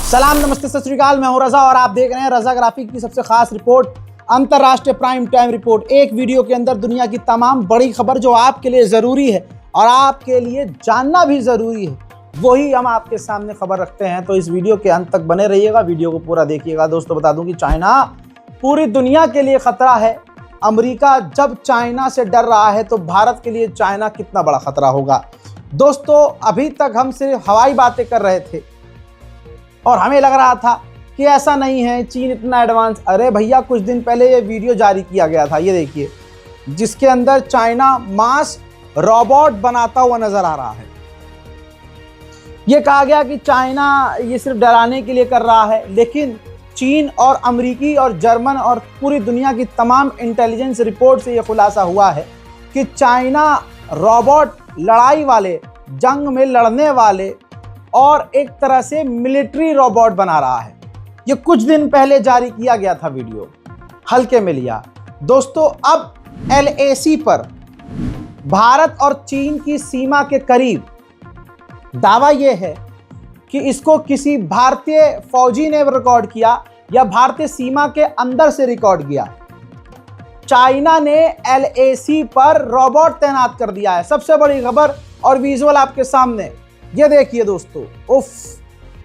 सलाम, नमस्ते, सत श्री अकाल। मैं हूं रजा और आप देख रहे हैं रजा ग्राफिक की सबसे खास रिपोर्ट, अंतर्राष्ट्रीय प्राइम टाइम रिपोर्ट। एक वीडियो के अंदर दुनिया की तमाम बड़ी खबर जो आपके लिए ज़रूरी है और आपके लिए जानना भी ज़रूरी है, वही हम आपके सामने खबर रखते हैं। तो इस वीडियो के अंत तक बने रहिएगा, वीडियो को पूरा देखिएगा। दोस्तों, बता दूं कि चाइना पूरी दुनिया के लिए ख़तरा है। अमेरिका जब चाइना से डर रहा है तो भारत के लिए चाइना कितना बड़ा ख़तरा होगा। दोस्तों, अभी तक हम सिर्फ हवाई बातें कर रहे थे और हमें लग रहा था कि ऐसा नहीं है, चीन इतना एडवांस। अरे भैया, कुछ दिन पहले ये वीडियो जारी किया गया था, ये देखिए, जिसके अंदर चाइना मास रोबोट बनाता हुआ नजर आ रहा है। ये कहा गया कि चाइना ये सिर्फ डराने के लिए कर रहा है, लेकिन चीन और अमेरिकी और जर्मन और पूरी दुनिया की तमाम इंटेलिजेंस रिपोर्ट से ये खुलासा हुआ है कि चाइना रोबोट लड़ाई वाले, जंग में लड़ने वाले और एक तरह से मिलिट्री रोबोट बना रहा है। ये कुछ दिन पहले जारी किया गया था, वीडियो हल्के में लिया। दोस्तों, अब LAC पर भारत और चीन की सीमा के करीब दावा यह है कि इसको किसी भारतीय फौजी ने रिकॉर्ड किया या भारतीय सीमा के अंदर से रिकॉर्ड किया। चाइना ने LAC पर रोबोट तैनात कर दिया है। सबसे बड़ी खबर और विजुअल आपके सामने, ये देखिए दोस्तों। उफ,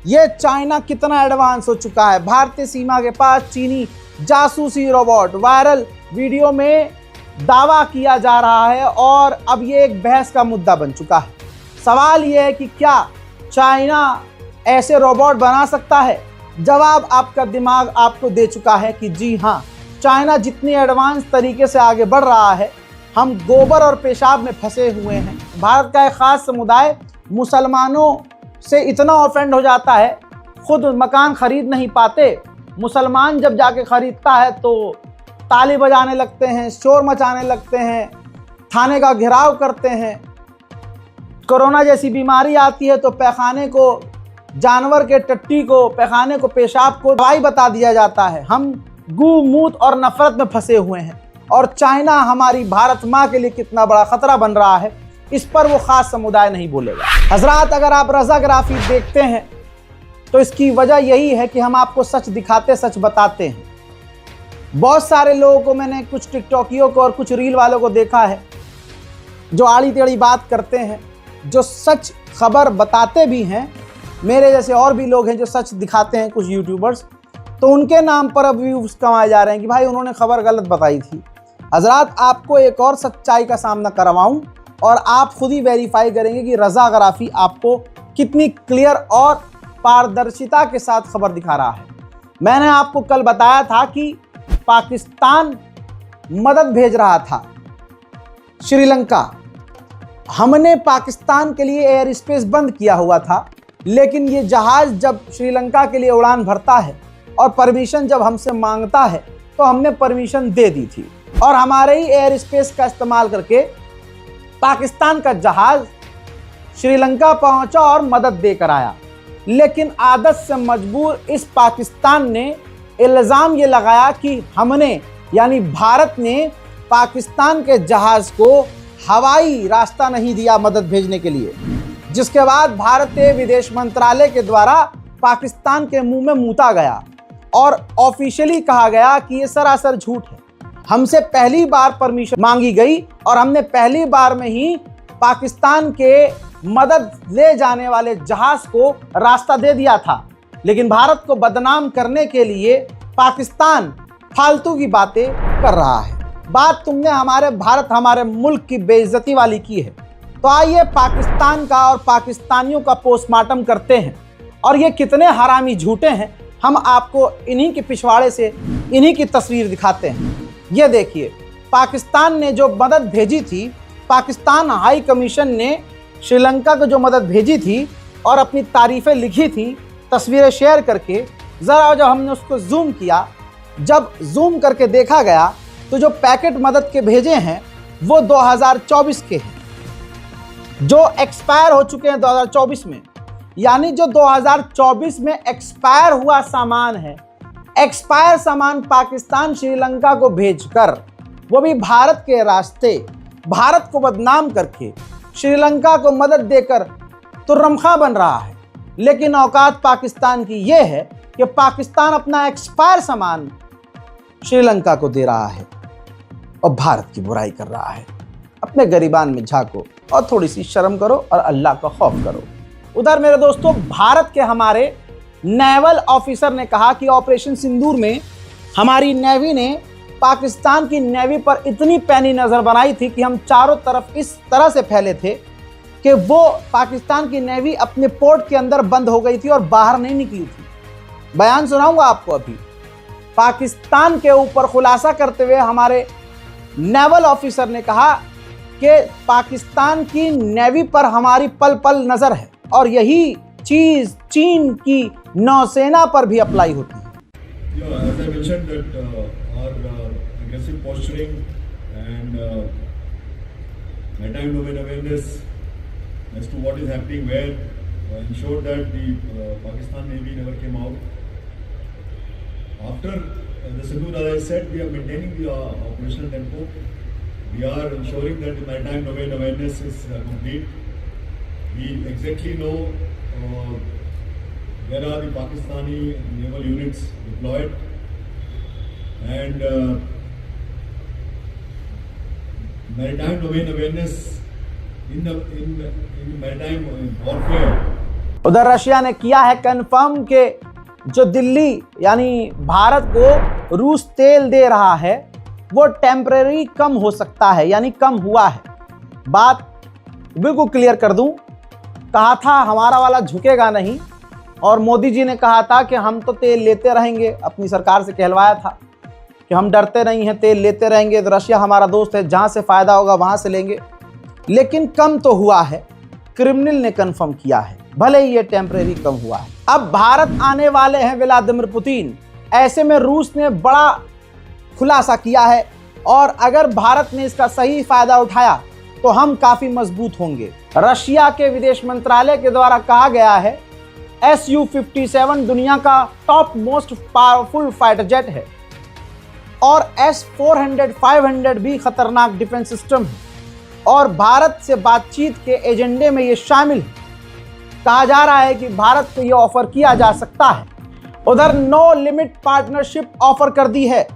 ये चाइना कितना एडवांस हो चुका है। भारतीय सीमा के पास चीनी जासूसी रोबोट, वायरल वीडियो में दावा किया जा रहा है और अब ये एक बहस का मुद्दा बन चुका है। सवाल ये है कि क्या चाइना ऐसे रोबोट बना सकता है? जवाब आपका दिमाग आपको दे चुका है कि जी हाँ, चाइना जितनी एडवांस तरीके से आगे बढ़ रहा है, हम गोबर और पेशाब में फंसे हुए हैं। भारत का एक ख़ास समुदाय मुसलमानों से इतना ऑफेंड हो जाता है, खुद मकान खरीद नहीं पाते, मुसलमान जब जाके खरीदता है तो ताली बजाने लगते हैं, शोर मचाने लगते हैं, थाने का घेराव करते हैं। कोरोना जैसी बीमारी आती है तो पैखाने को, जानवर के टट्टी को, पैखाने को, पेशाब को दवाई बता दिया जाता है। हम गू, मूत और नफरत में फंसे हुए हैं और चाइना हमारी भारत माँ के लिए कितना बड़ा खतरा बन रहा है, इस पर वो खास समुदाय नहीं बोलेगा। हजरात, अगर आप रजा ग्राफिक देखते हैं तो इसकी वजह यही है कि हम आपको सच दिखाते, सच बताते हैं। बहुत सारे लोगों को, मैंने कुछ टिकटॉकियों को और कुछ रील वालों को देखा है जो आड़ी टेढ़ी बात करते हैं, जो सच खबर बताते भी हैं। मेरे जैसे और भी लोग हैं जो सच दिखाते हैं, कुछ यूट्यूबर्स, तो उनके नाम पर अब व्यूज कमाए जा रहे हैं कि भाई उन्होंने खबर गलत बताई थी। हजरात, आपको एक और सच्चाई का सामना करवाऊं और आप खुद ही वेरीफाई करेंगे कि रजा ग्राफी आपको कितनी क्लियर और पारदर्शिता के साथ खबर दिखा रहा है। मैंने आपको कल बताया था कि पाकिस्तान मदद भेज रहा था श्रीलंका। हमने पाकिस्तान के लिए एयर स्पेस बंद किया हुआ था, लेकिन ये जहाज़ जब श्रीलंका के लिए उड़ान भरता है और परमिशन जब हमसे मांगता है तो हमने परमिशन दे दी थी और हमारे ही एयर स्पेस का इस्तेमाल करके पाकिस्तान का जहाज़ श्रीलंका पहुंचा और मदद देकर आया। लेकिन आदत से मजबूर इस पाकिस्तान ने इल्ज़ाम ये लगाया कि हमने, यानी भारत ने, पाकिस्तान के जहाज़ को हवाई रास्ता नहीं दिया मदद भेजने के लिए, जिसके बाद भारतीय विदेश मंत्रालय के द्वारा पाकिस्तान के मुंह में मूता गया और ऑफिशियली कहा गया कि ये सरासर झूठ है। हमसे पहली बार परमिशन मांगी गई और हमने पहली बार में ही पाकिस्तान के मदद ले जाने वाले जहाज को रास्ता दे दिया था। लेकिन भारत को बदनाम करने के लिए पाकिस्तान फालतू की बातें कर रहा है। बात तुमने हमारे भारत, हमारे मुल्क की बेइज्जती वाली की है। तो आइए पाकिस्तान का और पाकिस्तानियों का पोस्टमार्टम करते हैं और ये कितने हरामी झूठे हैं, हम आपको इन्हीं के पिछवाड़े से इन्हीं की तस्वीर दिखाते हैं। ये देखिए, पाकिस्तान ने जो मदद भेजी थी, पाकिस्तान हाई कमीशन ने श्रीलंका को जो मदद भेजी थी और अपनी तारीफ़ें लिखी थी तस्वीरें शेयर करके, ज़रा जब हमने उसको जूम किया, जब जूम करके देखा गया तो जो पैकेट मदद के भेजे हैं वो 2024 के हैं, जो एक्सपायर हो चुके हैं 2024 में। यानी जो 2024 में एक्सपायर हुआ सामान है, एक्सपायर सामान पाकिस्तान श्रीलंका को भेजकर, वो भी भारत के रास्ते, भारत को बदनाम करके, श्रीलंका को मदद देकर तुर्रमखा बन रहा है। लेकिन औकात पाकिस्तान की यह है कि पाकिस्तान अपना एक्सपायर सामान श्रीलंका को दे रहा है और भारत की बुराई कर रहा है। अपने गरीबान में झांको और थोड़ी सी शर्म करो और अल्लाह का खौफ करो। उधर मेरे दोस्तों, भारत के हमारे नेवल ऑफिसर ने कहा कि ऑपरेशन सिंदूर में हमारी नेवी ने पाकिस्तान की नेवी पर इतनी पैनी नज़र बनाई थी कि हम चारों तरफ इस तरह से फैले थे कि वो पाकिस्तान की नेवी अपने पोर्ट के अंदर बंद हो गई थी और बाहर नहीं निकली थी। बयान सुनाऊंगा आपको अभी। पाकिस्तान के ऊपर खुलासा करते हुए हमारे नेवल ऑफिसर ने कहा कि पाकिस्तान की नेवी पर हमारी पल पल नज़र है और यही चीज़ चीन की नौसेना पर भी अप्लाई होती है। as to what is happening where ensured that the Pakistan Navy never came out. After the Sindoor, as I said, we are maintaining the operational tempo. We are ensuring that the maritime domain awareness is complete. We exactly know where are the Pakistani naval units deployed, and maritime domain awareness in maritime warfare. उधर Russia ने किया है confirm कि जो दिल्ली यानी भारत को रूस तेल दे रहा है वो टेम्परेरी कम हो सकता है, यानी कम हुआ है। बात बिल्कुल क्लियर कर दूं, कहा था हमारा वाला झुकेगा नहीं, और मोदी जी ने कहा था कि हम तो तेल लेते रहेंगे, अपनी सरकार से कहलवाया था कि हम डरते नहीं हैं, तेल लेते रहेंगे। तो रशिया हमारा दोस्त है, जहां से फायदा होगा वहां से लेंगे। लेकिन कम तो हुआ है, क्रिमिनल ने कंफर्म किया है, भले ही ये टेम्परेरी कम हुआ है। अब भारत आने वाले हैं व्लादिमीर पुतिन, ऐसे में रूस ने बड़ा खुलासा किया है और अगर भारत ने इसका सही फायदा उठाया तो हम काफी मजबूत होंगे। रशिया के विदेश मंत्रालय के द्वारा कहा गया है Su-57 दुनिया का top most powerful fighter jet है और S-400, 500 भी खतरनाक डिफेंस सिस्टम है और भारत से बातचीत के एजेंडे में ये शामिल है। कहा जा रहा है कि भारत को ये ऑफर किया जा सकता है। उधर नो लिमिट पार्टनरशिप ऑफर कर दी है।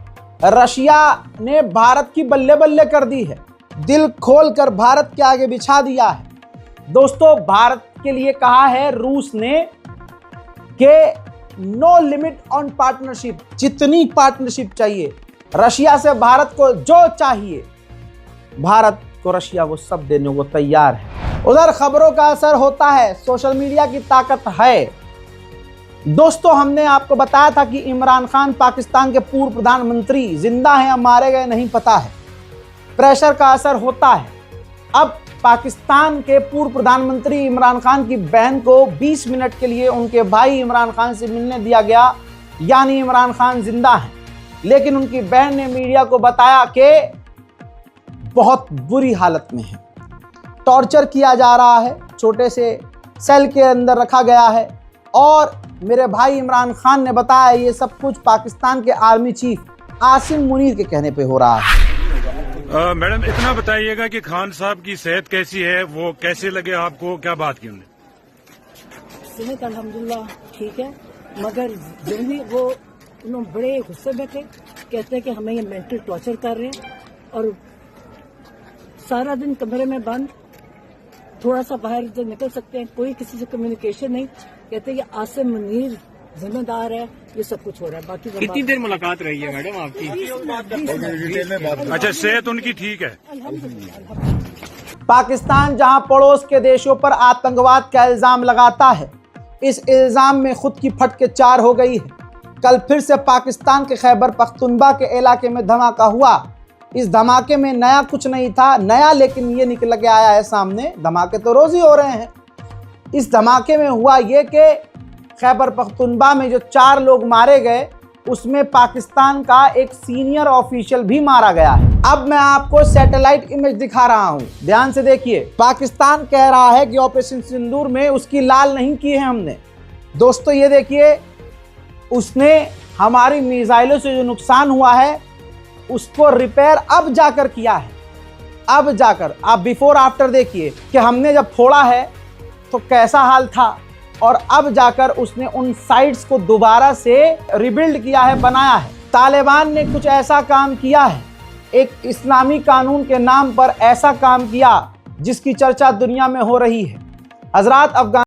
रशिया ने भारत की बल्ले बल्ले कर दी है, दिल खोलकर भारत के आगे बिछा दिया है। दोस्तों, भारत के लिए कहा है रूस ने कि नो लिमिट ऑन पार्टनरशिप, जितनी पार्टनरशिप चाहिए रशिया से भारत को जो चाहिए, भारत को रशिया वो सब देने को तैयार है। उधर खबरों का असर होता है, सोशल मीडिया की ताकत है। दोस्तों, हमने आपको बताया था कि इमरान खान पाकिस्तान के पूर्व प्रधानमंत्री जिंदा हैं या मारे गए नहीं पता है, प्रेशर का असर होता है। अब पाकिस्तान के पूर्व प्रधानमंत्री इमरान खान की बहन को 20 मिनट के लिए उनके भाई इमरान खान से मिलने दिया गया, यानी इमरान खान जिंदा हैं। लेकिन उनकी बहन ने मीडिया को बताया कि बहुत बुरी हालत में है, टॉर्चर किया जा रहा है, छोटे से सेल के अंदर रखा गया है। और मेरे भाई इमरान खान ने बताया ये सब कुछ पाकिस्तान के आर्मी चीफ आसिम मुनीर के कहने पे हो रहा है। मैडम, इतना बताइएगा कि खान साहब की सेहत कैसी है, वो कैसे लगे आपको, क्या बात की उन्होंने? सेहत अल्हम्दुलिल्लाह ठीक है, मगर जो भी वो उन्होंने बड़े गुस्से में थे, कहते हैं कि हमें ये मेंटल टॉर्चर कर रहे हैं और सारा दिन कमरे में बंद, थोड़ा सा बाहर से निकल सकते हैं, कोई किसी से कम्युनिकेशन नहीं। कहते हैं कि आसिम मुनीर जिम्मेदार है, ये सब कुछ हो रहा है। बाकी कितनी देर मुलाकात रही है मैडम आपकी? अच्छा, सेहत उनकी ठीक है? पाकिस्तान जहां पड़ोस के देशों पर आतंकवाद का इल्जाम लगाता है, इस इल्जाम में खुद की फट के चार हो गई है। कल फिर से पाकिस्तान के खैबर पख्तूनख्वा के इलाके में धमाका हुआ। इस धमाके में नया कुछ नहीं था, नया लेकिन ये निकल के आया है सामने। धमाके तो रोज ही हो रहे हैं। इस धमाके में हुआ ये कि खैबर पख्तूनख्वा में जो 4 लोग मारे गए, उसमें पाकिस्तान का एक सीनियर ऑफिशियल भी मारा गया है। अब मैं आपको सैटेलाइट इमेज दिखा रहा हूं, ध्यान से देखिए। पाकिस्तान कह रहा है कि ऑपरेशन सिंदूर में उसकी लाल नहीं की है हमने। दोस्तों, ये देखिए, उसने हमारी मिसाइलों से जो नुकसान हुआ है उसको रिपेयर अब जाकर किया है। अब जाकर आप बिफोर आफ्टर देखिए कि हमने जब फोड़ा है तो कैसा हाल था और अब जाकर उसने उन साइट्स को दोबारा से रिबिल्ड किया है, बनाया है। तालिबान ने कुछ ऐसा काम किया है, एक इस्लामी कानून के नाम पर ऐसा काम किया जिसकी चर्चा दुनिया में हो रही है। हजरात, अफगान